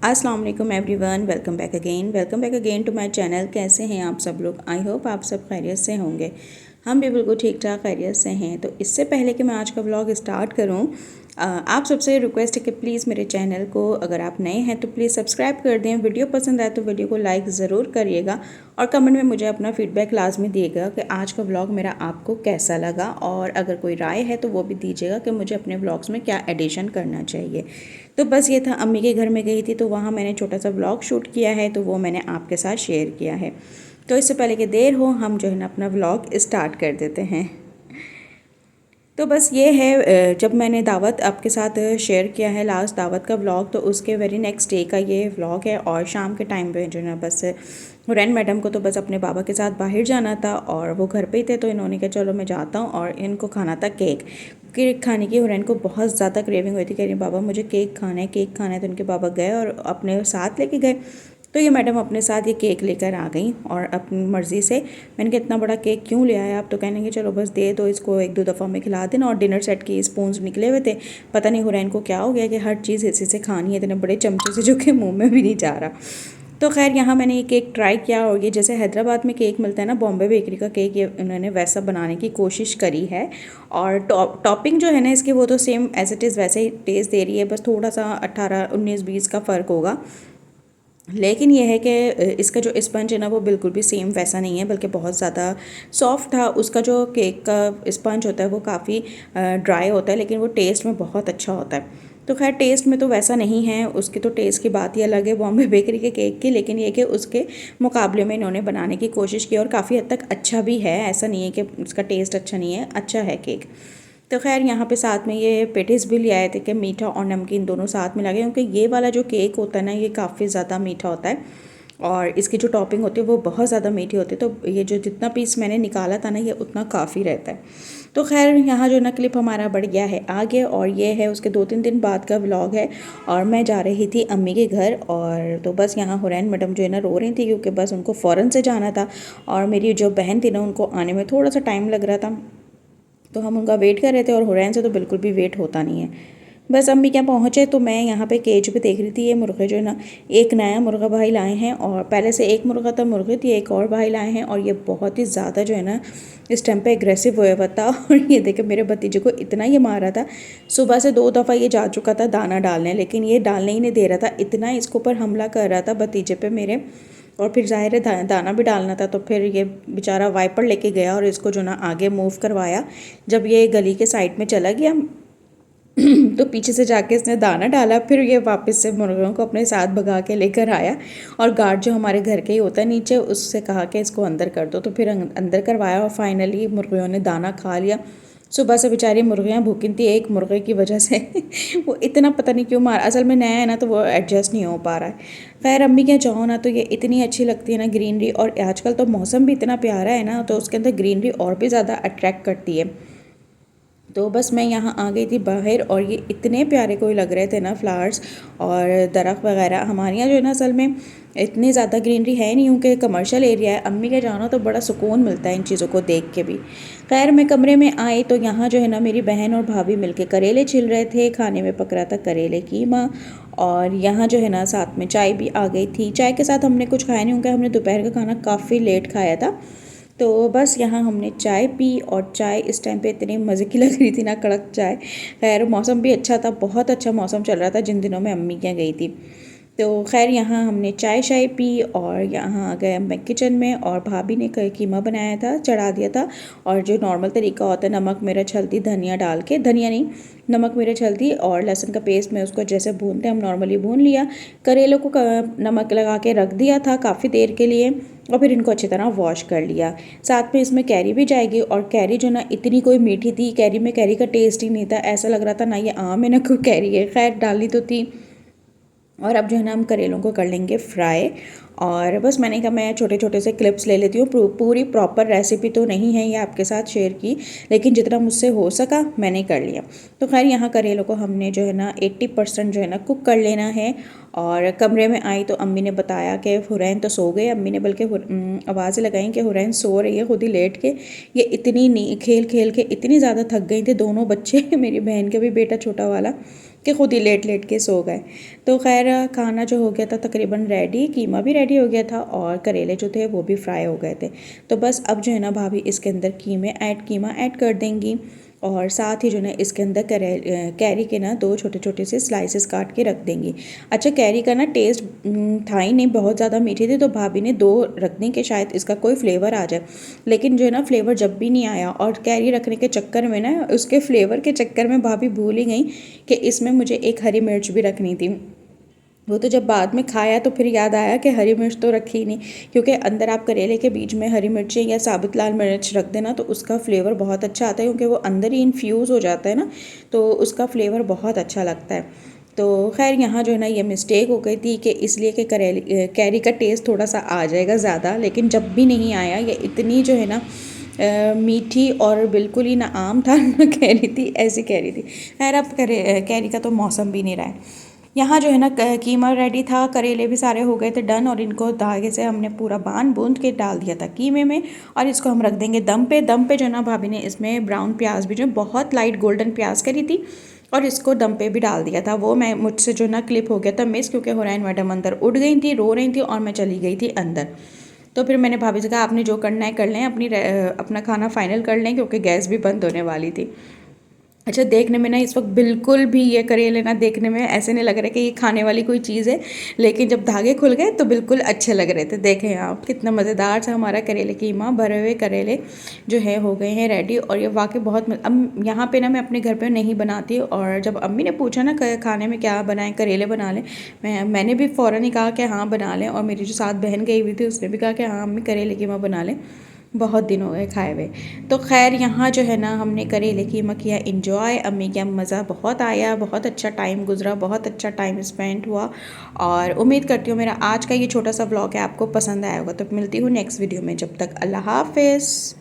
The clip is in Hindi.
अस्सलाम वालेकुम everyone, welcome back again to my channel. कैसे हैं आप सब लोग? आई होप आप सब खैरियत से होंगे। हम भी बिल्कुल ठीक ठाक खैरियत से हैं। तो इससे पहले कि मैं आज का व्लॉग स्टार्ट करूं, आप सबसे रिक्वेस्ट है कि प्लीज़ मेरे चैनल को, अगर आप नए हैं तो प्लीज़ सब्सक्राइब कर दें। वीडियो पसंद आए तो वीडियो को लाइक ज़रूर करिएगा और कमेंट में मुझे अपना फीडबैक लाजमी दिएगा कि आज का व्लॉग मेरा आपको कैसा लगा, और अगर कोई राय है तो वो भी दीजिएगा कि मुझे अपने व्लॉग्स में क्या एडिशन करना चाहिए। तो बस ये था, अम्मी के घर में गई थी तो वहाँ मैंने छोटा सा व्लॉग शूट किया है, तो वो मैंने आपके साथ शेयर किया है। तो इससे पहले कि देर हो, हम जो है ना अपना व्लॉग स्टार्ट कर देते हैं। तो बस ये है, जब मैंने दावत आपके साथ शेयर किया है, लास्ट दावत का व्लॉग, तो उसके वेरी नेक्स्ट डे का ये व्लॉग है। और शाम के टाइम पे जो है ना, बस हुरैन मैडम को तो बस अपने बाबा के साथ बाहर जाना था और वो घर पे ही थे, तो इन्होंने कहा चलो मैं जाता हूँ। और इनको खाना था केक खाने की। हुरैन को बहुत ज़्यादा क्रेविंग हुई थी, कह रही बाबा मुझे केक खाना है, केक खाना है। तो उनके बाबा गए और अपने साथ लेके गए। तो ये मैडम अपने साथ ये केक लेकर आ गई और अपनी मर्ज़ी से। मैंने कहा इतना बड़ा केक क्यों ले आया आप? तो कहने कि चलो बस दे दो इसको, एक दो दफ़ा में खिला देना। और डिनर सेट के स्पून्स निकले हुए थे। पता नहीं हुरैन को क्या हो गया कि हर चीज़ इसी से खानी है, इतने बड़े चमचे से, जो कि मुंह में भी नहीं जा रहा। तो खैर यहाँ मैंने ये केक ट्राई किया, और ये जैसे हैदराबाद में केक मिलता है ना, बॉम्बे बेकरी का केक, ये उन्होंने वैसा बनाने की कोशिश करी है। और टॉपिंग जो है ना इसकी, वो तो सेम एज इट इज़ वैसे ही टेस्ट दे रही है, बस थोड़ा सा 18 19 20 का फ़र्क होगा। लेकिन यह है कि इसका जो स्पंज है ना, वो बिल्कुल भी सेम वैसा नहीं है, बल्कि बहुत ज़्यादा सॉफ्ट था। उसका जो केक का स्पंज होता है वो काफ़ी ड्राई होता है, लेकिन वो टेस्ट में बहुत अच्छा होता है। तो खैर टेस्ट में तो वैसा नहीं है, उसकी तो टेस्ट की बात ही अलग है बॉम्बे बेकरी के केक की। लेकिन ये कि उसके मुकाबले में इन्होंने बनाने की कोशिश की और काफ़ी हद तक अच्छा भी है। ऐसा नहीं है कि उसका टेस्ट अच्छा नहीं है, अच्छा है केक। तो खैर यहाँ पे साथ में ये पेटिस भी ले आए थे कि मीठा और नमकीन दोनों साथ में लगे, क्योंकि ये वाला जो केक होता है ना, ये काफ़ी ज़्यादा मीठा होता है और इसकी जो टॉपिंग होती है वो बहुत ज़्यादा मीठी होती है। तो ये जो जितना पीस मैंने निकाला था ना, ये उतना काफ़ी रहता है। तो खैर यहाँ जो ना क्लिप हमारा बढ़ गया है आगे, और ये है उसके 2-3 दिन बाद का व्लॉग है। और मैं जा रही थी अम्मी के घर, और तो बस यहाँ हुरैन मैडम जो है ना रो रही थी, क्योंकि बस उनको फ़ौरन से जाना था। और मेरी जो बहन थी ना, उनको आने में थोड़ा सा टाइम लग रहा था, तो हम उनका वेट कर रहे थे। और हुरैन से तो बिल्कुल भी वेट होता नहीं है। बस अम्मी क्या पहुँचे तो मैं यहाँ पे केज पे देख रही थी, ये मुर्गे जो है ना, एक नया मुर्गा भाई लाए हैं। और पहले से एक मुर्गा था, मुर्गी थी, एक और भाई लाए हैं। और ये बहुत ही ज़्यादा जो है ना इस टाइम पे एग्रेसिव हुआ हुआ था। और ये देखे मेरे भतीजे को इतना ये मार रहा था। सुबह से 2 दफ़ा ये जा चुका था दाना डालने, लेकिन ये डालने ही नहीं दे रहा था। इतना इसके ऊपर हमला कर रहा था भतीजे पे मेरे। और फिर ज़ाहिर है दाना भी डालना था, तो फिर ये बेचारा वाइपर लेके गया और इसको जो ना आगे मूव करवाया। जब ये गली के साइड में चला गया तो पीछे से जाके इसने दाना डाला, फिर ये वापस से मुर्गियों को अपने साथ भगा के लेकर आया। और गार्ड जो हमारे घर के ही होता है नीचे, उससे कहा कि इसको अंदर कर दो, तो फिर अंदर करवाया। और फाइनली मुर्गियों ने दाना खा लिया। सुबह से बेचारी मुर्गियाँ भूखी थी एक मुर्गे की वजह से। वो इतना पता नहीं क्यों मार, असल में नया है ना तो वो एडजस्ट नहीं हो पा रहा है। खैर अम्मी क्या चाहो ना, तो ये इतनी अच्छी लगती है ना ग्रीनरी, और आजकल तो मौसम भी इतना प्यारा है ना, तो उसके अंदर ग्रीनरी और भी ज़्यादा अट्रैक्ट करती है। तो बस मैं यहाँ आ गई थी बाहर, और ये इतने प्यारे कोई लग रहे थे ना फ्लावर्स और दरख्त वगैरह। हमारे यहाँ जो है ना असल में इतनी ज़्यादा ग्रीनरी है नहीं, क्योंकि कमर्शियल एरिया है। अम्मी के जाना तो बड़ा सुकून मिलता है इन चीज़ों को देख के भी। खैर मैं कमरे में आई तो यहाँ जो है ना मेरी बहन और भाभी मिलके करेले छिल रहे थे। खाने में पक रहा था करेले कीमा। और यहाँ जो है ना साथ में चाय भी आ गई थी। चाय के साथ हमने कुछ खाया नहीं, क्योंकि हमने दोपहर का खाना काफ़ी लेट खाया था। तो बस यहाँ हमने चाय पी, और चाय इस टाइम पे इतनी मज़े की लग रही थी ना, कड़क चाय। खैर मौसम भी अच्छा था, बहुत अच्छा मौसम चल रहा था जिन दिनों में अम्मी क्या गई थी। तो खैर यहाँ हमने चाय शाय पी, और यहाँ आ गए मैं किचन में। और भाभी ने कीमा बनाया था, चढ़ा दिया था। और जो नॉर्मल तरीका होता है, नमक मिर्च हल्दी धनिया डाल के, धनिया नहीं, नमक मिर्च हल्दी और लहसुन का पेस्ट में उसको जैसे भूनते हैं हम नॉर्मली भून लिया। करेलों को नमक लगा के रख दिया था काफ़ी देर के लिए, और फिर इनको अच्छी तरह वॉश कर लिया। साथ में इसमें कैरी भी जाएगी, और कैरी जो ना इतनी कोई मीठी थी, कैरी में कैरी का टेस्ट ही नहीं था। ऐसा लग रहा था ना ये आम है ना कोई कैरी है। खैर डाली तो थी। और अब जो है ना हम करेलों को कर लेंगे फ्राई। और बस मैंने कहा मैं छोटे छोटे से क्लिप्स ले लेती हूँ, पूरी प्रॉपर रेसिपी तो नहीं है ये आपके साथ शेयर की, लेकिन जितना मुझसे हो सका मैंने कर लिया। तो खैर यहाँ करेलों को हमने जो है ना 80% जो है ना कुक कर लेना है। और कमरे में आई तो अम्मी ने बताया कि हुरैन तो सो गए। अम्मी ने बल्कि आवाज़ें लगाई कि हुरैन सो रही है खुद ही लेट के। ये इतनी खेल खेल के इतनी ज़्यादा थक गई थी दोनों बच्चे मेरी बहन का भी बेटा छोटा वाला। कि खुद ही लेट लेट के सो गए। तो खैर खाना जो हो गया था तकरीबन रेडी, कीमा भी रेडी हो गया था और करेले जो थे वो भी फ्राई हो गए थे। तो बस अब जो है ना भाभी इसके अंदर कीमा ऐड कर देंगी और साथ ही जो है इसके अंदर कैरी के ना 2 छोटे छोटे से स्लाइसेस काट के रख देंगी। अच्छा, कैरी का ना टेस्ट था ही नहीं, बहुत ज़्यादा मीठी थी, तो भाभी ने 2 रख दी कि शायद इसका कोई फ्लेवर आ जाए। लेकिन जो है ना फ्लेवर जब भी नहीं आया और कैरी रखने के चक्कर में ना, उसके फ्लेवर के चक्कर में भाभी भूल ही गई कि इसमें मुझे एक हरी मिर्च भी रखनी थी। वो तो जब बाद में खाया तो फिर याद आया कि हरी मिर्च तो रखी ही नहीं, क्योंकि अंदर आप करेले के बीच में हरी मिर्ची या साबुत लाल मिर्च रख देना तो उसका फ्लेवर बहुत अच्छा आता है, क्योंकि वो अंदर ही इन्फ्यूज़ हो जाता है ना, तो उसका फ्लेवर बहुत अच्छा लगता है। तो खैर यहाँ जो है ना ये मिस्टेक हो गई थी कि इसलिए कि कैरी का टेस्ट थोड़ा सा आ जाएगा ज़्यादा, लेकिन जब भी नहीं आया। ये इतनी जो है ना मीठी और बिल्कुल ही ना आम था ना कैरी थी, ऐसी कैरी थी। खैर अब कैरी का तो मौसम भी नहीं रहा है। यहाँ जो है ना कीमा रेडी था, करेले भी सारे हो गए थे डन, और इनको धागे से हमने पूरा बांध बूंद के डाल दिया था कीमे में, और इसको हम रख देंगे दम पे। दम पे जो है ना भाभी ने इसमें ब्राउन प्याज भी, जो बहुत लाइट गोल्डन प्याज करी थी, और इसको दम पे भी डाल दिया था। वो मैं मुझसे जो ना क्लिप हो गया था मिस, क्योंकि हुरैन मैडम अंदर उठ गई थी, रो रही थी, और मैं चली गई थी अंदर। तो फिर मैंने भाभी से कहा आपने जो करना है कर लें, अपना खाना फाइनल कर लें, क्योंकि गैस भी बंद होने वाली थी। अच्छा, देखने में ना इस वक्त बिल्कुल भी ये करेले ना देखने में ऐसे नहीं लग रहा कि ये खाने वाली कोई चीज़ है, लेकिन जब धागे खुल गए तो बिल्कुल अच्छे लग रहे थे। देखें आप कितना मज़ेदार सा हमारा करेले कीमा, भरे हुए करेले जो है हो गए हैं रेडी। और ये वाकई बहुत अब यहाँ पे ना मैं अपने घर पे नहीं बनाती, और जब अम्मी ने पूछा ना खाने में क्या बनाएं, करेले बना लें, मैंने भी फ़ौरन ही कहा कि हाँ बना लें, और मेरी जो साथ बहन गई हुई थी उसने भी कहा कि हाँ अम्मी करेले कीमा बना लें, बहुत दिन हो गए खाए हुए। तो खैर यहाँ जो है ना हमने करेले कीमा किया इंजॉय, अम्मी का मज़ा बहुत आया, बहुत अच्छा टाइम गुजरा, बहुत अच्छा टाइम स्पेंड हुआ। और उम्मीद करती हूँ मेरा आज का ये छोटा सा व्लॉग है आपको पसंद आया होगा। तो मिलती हूँ नेक्स्ट वीडियो में, जब तक अल्लाह हाफिज़।